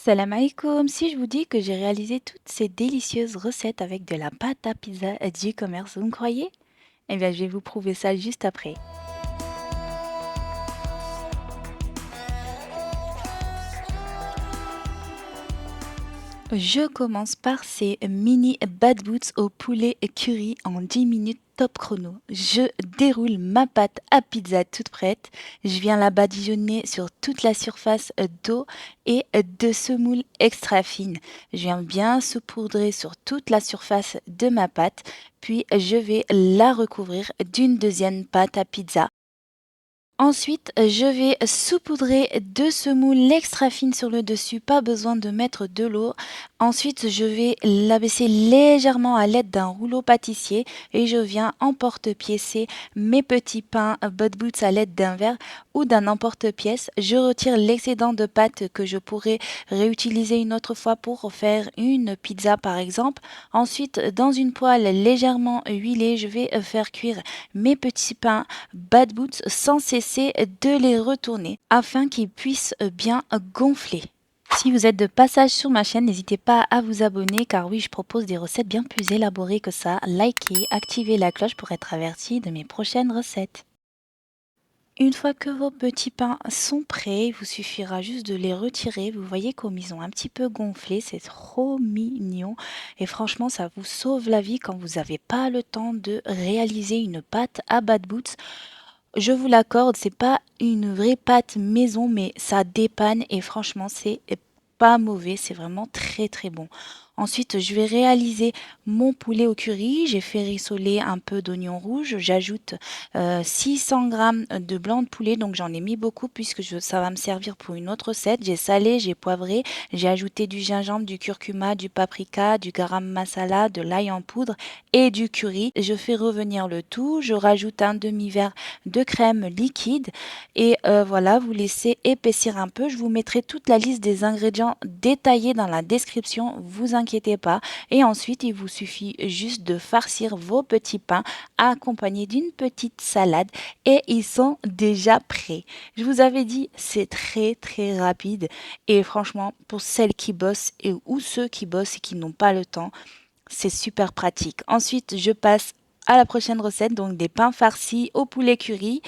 Salam alaikum. Si je vous dis que j'ai réalisé toutes ces délicieuses recettes avec de la pâte à pizza du commerce, vous me croyez? Eh bien, je vais vous prouver ça juste après. Je commence par ces mini bad boots au poulet curry en 10 minutes top chrono. Je déroule ma pâte à pizza toute prête. Je viens la badigeonner sur toute la surface d'eau et de semoule extra fine. Je viens bien saupoudrer sur toute la surface de ma pâte. Puis je vais la recouvrir d'une deuxième pâte à pizza. Ensuite, je vais saupoudrer de semoule extra fine sur le dessus, pas besoin de mettre de l'eau. Ensuite, je vais l'abaisser légèrement à l'aide d'un rouleau pâtissier et je viens emporte-piécer mes petits pains Bud Boots à l'aide d'un verre ou d'un emporte-pièce. Je retire l'excédent de pâte que je pourrais réutiliser une autre fois pour faire une pizza par exemple. Ensuite, dans une poêle légèrement huilée, je vais faire cuire mes petits pains Bad Boots sans cesser de les retourner afin qu'ils puissent bien gonfler. Si vous êtes de passage sur ma chaîne, n'hésitez pas à vous abonner car oui, je propose des recettes bien plus élaborées que ça. Likez, activez la cloche pour être averti de mes prochaines recettes. Une fois que vos petits pains sont prêts, il vous suffira juste de les retirer. Vous voyez comme ils ont un petit peu gonflé, c'est trop mignon. Et franchement, ça vous sauve la vie quand vous n'avez pas le temps de réaliser une pâte à bad boots. Je vous l'accorde, c'est pas une vraie pâte maison, mais ça dépanne et franchement, c'est pas mauvais, c'est vraiment très très bon. Ensuite, je vais réaliser mon poulet au curry. J'ai fait rissoler un peu d'oignon rouge. J'ajoute 600 grammes de blanc de poulet, donc j'en ai mis beaucoup puisque ça va me servir pour une autre recette. J'ai salé, j'ai poivré, j'ai ajouté du gingembre, du curcuma, du paprika, du garam masala, de l'ail en poudre et du curry. Je fais revenir le tout. Je rajoute un demi-verre de crème liquide et voilà, vous laissez épaissir un peu. Je vous mettrai toute la liste des ingrédients détaillés dans la description, vous inquiétez pas. Et ensuite, il vous suffit juste de farcir vos petits pains accompagnés d'une petite salade et ils sont déjà prêts. Je vous avais dit, c'est très très rapide et franchement, pour celles qui bossent ou ceux qui bossent et qui n'ont pas le temps, c'est super pratique. Ensuite, je passe à la prochaine recette, donc des pains farcis au poulet curry.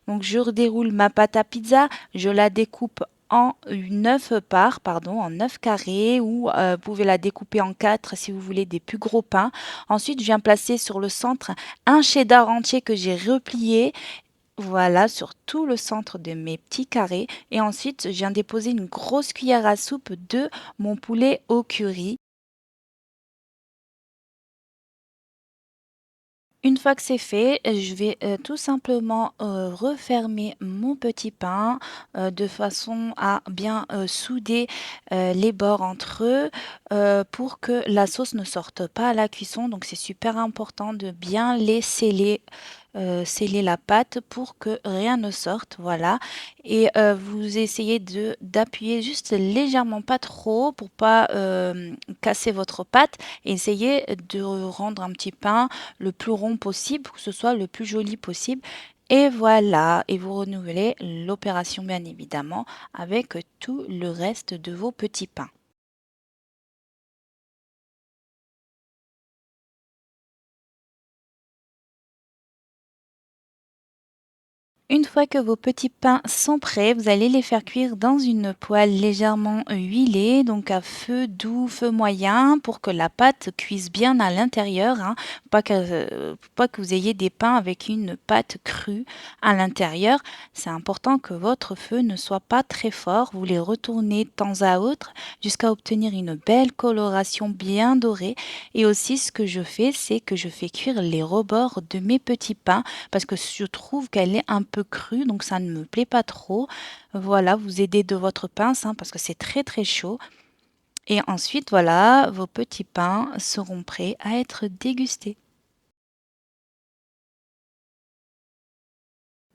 Donc je redéroule ma pâte à pizza, je la découpe en 9 parts, pardon, en 9 carrés ou vous pouvez la découper en 4 si vous voulez des plus gros pains. Ensuite, je viens placer sur le centre un cheddar entier que j'ai replié. Voilà, sur tout le centre de mes petits carrés. Et ensuite, je viens déposer une grosse cuillère à soupe de mon poulet au curry. Une fois que c'est fait, je vais, tout simplement, refermer mon petit pain, de façon à bien, souder, les bords entre eux, pour que la sauce ne sorte pas à la cuisson. Donc c'est super important de bien les sceller la pâte pour que rien ne sorte, voilà. Et vous essayez de d'appuyer juste légèrement, pas trop pour pas, casser votre pâte. Essayez de rendre un petit pain le plus rond possible, pour que ce soit le plus joli possible. Et voilà, et vous renouvelez l'opération bien évidemment avec tout le reste de vos petits pains. Une fois que vos petits pains sont prêts, vous allez les faire cuire dans une poêle légèrement huilée, donc à feu doux, feu moyen, pour que la pâte cuise bien à l'intérieur, hein. Pas que vous ayez des pains avec une pâte crue à l'intérieur. C'est important que votre feu ne soit pas très fort. Vous les retournez de temps à autre jusqu'à obtenir une belle coloration bien dorée. Et aussi, ce que je fais, c'est que je fais cuire les rebords de mes petits pains parce que je trouve qu'elle est un peu crue, donc ça ne me plaît pas trop. Voilà, vous aidez de votre pince, hein, parce que c'est très très chaud. Et ensuite, voilà, vos petits pains seront prêts à être dégustés.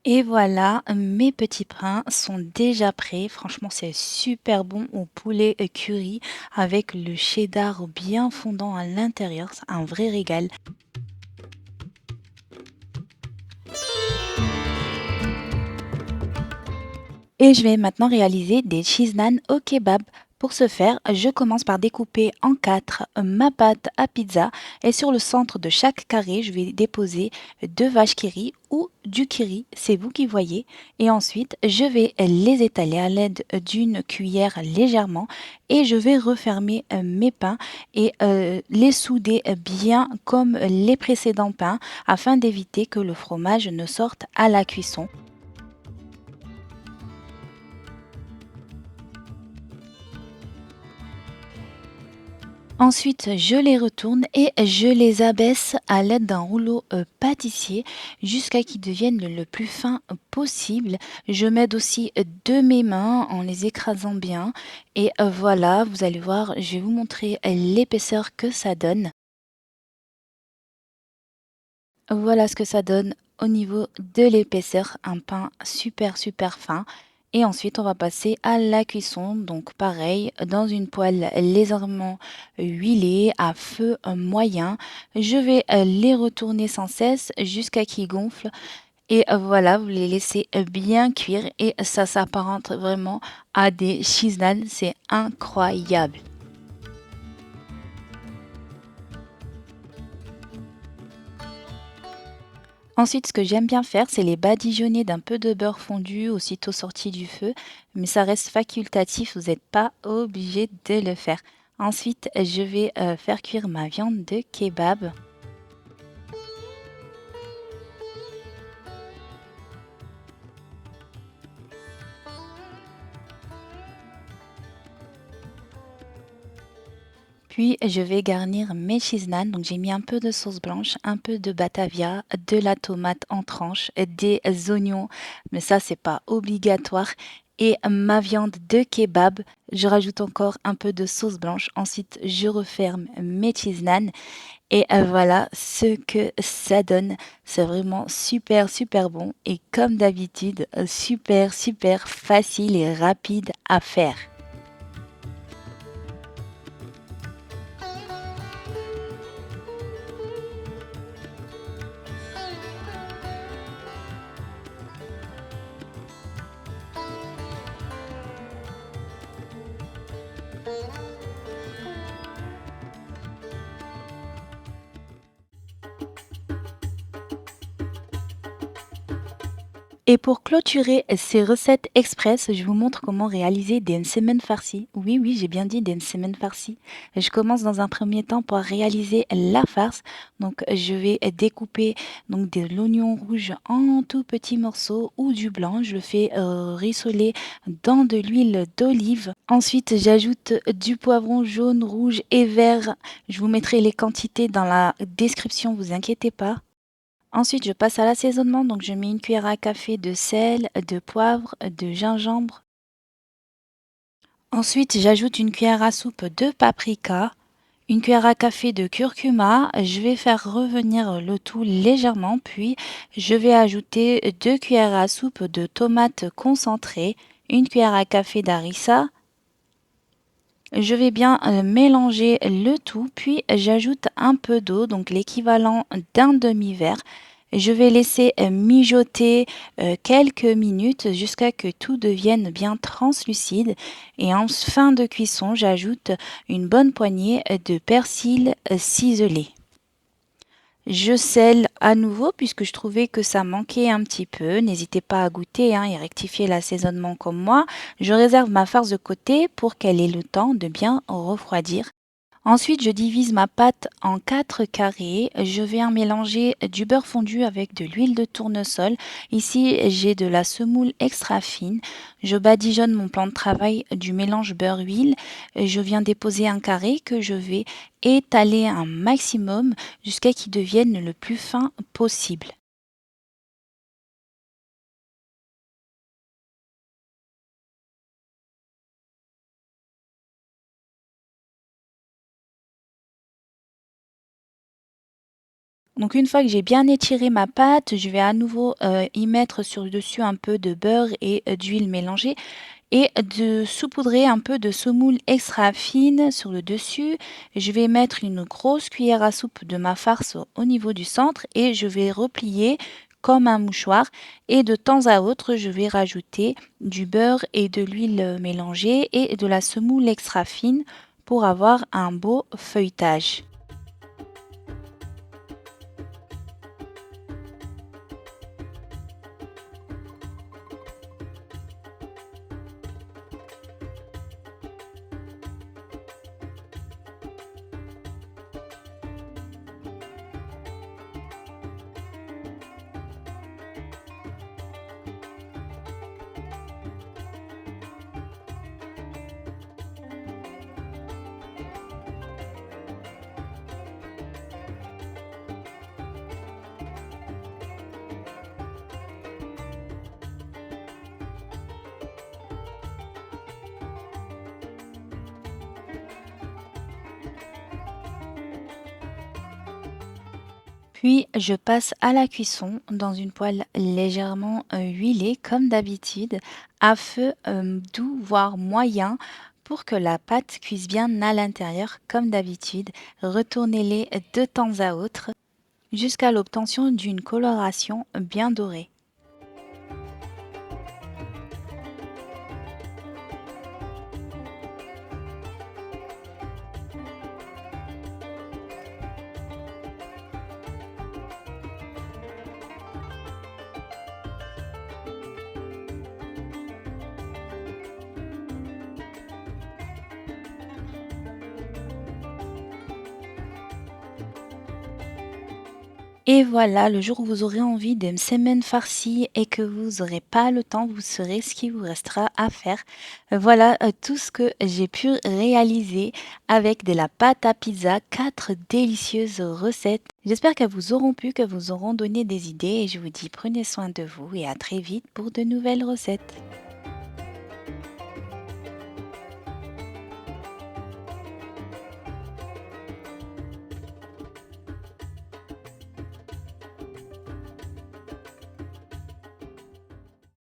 Et voilà, mes petits pains sont déjà prêts. Franchement, c'est super bon au poulet curry avec le cheddar bien fondant à l'intérieur. C'est un vrai régal. Et je vais maintenant réaliser des cheese naan au kebab. Pour ce faire, je commence par découper en quatre ma pâte à pizza et sur le centre de chaque carré, je vais déposer deux vaches qui rient ou du kiri, c'est vous qui voyez. Et ensuite, je vais les étaler à l'aide d'une cuillère légèrement et je vais refermer mes pains et les souder bien comme les précédents pains afin d'éviter que le fromage ne sorte à la cuisson. Ensuite, je les retourne et je les abaisse à l'aide d'un rouleau pâtissier jusqu'à qu'ils deviennent le plus fin possible. Je m'aide aussi de mes mains en les écrasant bien. Et voilà, vous allez voir, je vais vous montrer l'épaisseur que ça donne. Voilà ce que ça donne au niveau de l'épaisseur, un pain super super fin. Et ensuite, on va passer à la cuisson. Donc pareil, dans une poêle légèrement huilée à feu moyen, je vais les retourner sans cesse jusqu'à qu'ils gonflent. Et voilà, vous les laissez bien cuire et ça s'apparente vraiment à des cheese naans. C'est incroyable. Ensuite, ce que j'aime bien faire, c'est les badigeonner d'un peu de beurre fondu aussitôt sorti du feu, mais ça reste facultatif, vous n'êtes pas obligé de le faire. Ensuite, je vais faire cuire ma viande de kebab. Puis, je vais garnir mes cheese naan. Donc, j'ai mis un peu de sauce blanche, un peu de batavia, de la tomate en tranches, des oignons, mais ça, c'est pas obligatoire. Et ma viande de kebab, je rajoute encore un peu de sauce blanche. Ensuite, je referme mes cheese naan. Et voilà ce que ça donne. C'est vraiment super, super bon. Et comme d'habitude, super, super facile et rapide à faire. Et pour clôturer ces recettes express, je vous montre comment réaliser des msemen farcis. Oui, oui, j'ai bien dit des msemen farcis. Je commence dans un premier temps par réaliser la farce. Donc, je vais découper donc de l'oignon rouge en tout petits morceaux ou du blanc. Je le fais rissoler dans de l'huile d'olive. Ensuite, j'ajoute du poivron jaune, rouge et vert. Je vous mettrai les quantités dans la description, vous inquiétez pas. Ensuite, je passe à l'assaisonnement, donc je mets une cuillère à café de sel, de poivre, de gingembre. Ensuite, j'ajoute une cuillère à soupe de paprika, une cuillère à café de curcuma. Je vais faire revenir le tout légèrement, puis je vais ajouter 2 cuillères à soupe de tomates concentrées, une cuillère à café d'harissa. Je vais bien mélanger le tout, puis j'ajoute un peu d'eau, donc l'équivalent d'un demi-verre. Je vais laisser mijoter quelques minutes jusqu'à que tout devienne bien translucide. Et en fin de cuisson, j'ajoute une bonne poignée de persil ciselé. Je sèle à nouveau puisque je trouvais que ça manquait un petit peu. N'hésitez pas à goûter et rectifier l'assaisonnement comme moi. Je réserve ma farce de côté pour qu'elle ait le temps de bien refroidir. Ensuite, je divise ma pâte en 4 carrés. Je viens mélanger du beurre fondu avec de l'huile de tournesol. Ici, j'ai de la semoule extra fine. Je badigeonne mon plan de travail du mélange beurre-huile. Je viens déposer un carré que je vais étaler un maximum jusqu'à qu'il devienne le plus fin possible. Donc une fois que j'ai bien étiré ma pâte, je vais à nouveau y mettre sur le dessus un peu de beurre et d'huile mélangée et de saupoudrer un peu de semoule extra fine sur le dessus. Je vais mettre une grosse cuillère à soupe de ma farce au niveau du centre et je vais replier comme un mouchoir et de temps à autre, je vais rajouter du beurre et de l'huile mélangée et de la semoule extra fine pour avoir un beau feuilletage. Puis je passe à la cuisson dans une poêle légèrement huilée comme d'habitude, à feu doux voire moyen pour que la pâte cuise bien à l'intérieur comme d'habitude. Retournez-les de temps à autre jusqu'à l'obtention d'une coloration bien dorée. Et voilà, le jour où vous aurez envie d'une semaine farcie et que vous aurez pas le temps, vous saurez ce qui vous restera à faire. Voilà, tout ce que j'ai pu réaliser avec de la pâte à pizza, 4 délicieuses recettes. J'espère qu'elles vous auront plu, qu'elles vous auront donné des idées et je vous dis prenez soin de vous et à très vite pour de nouvelles recettes.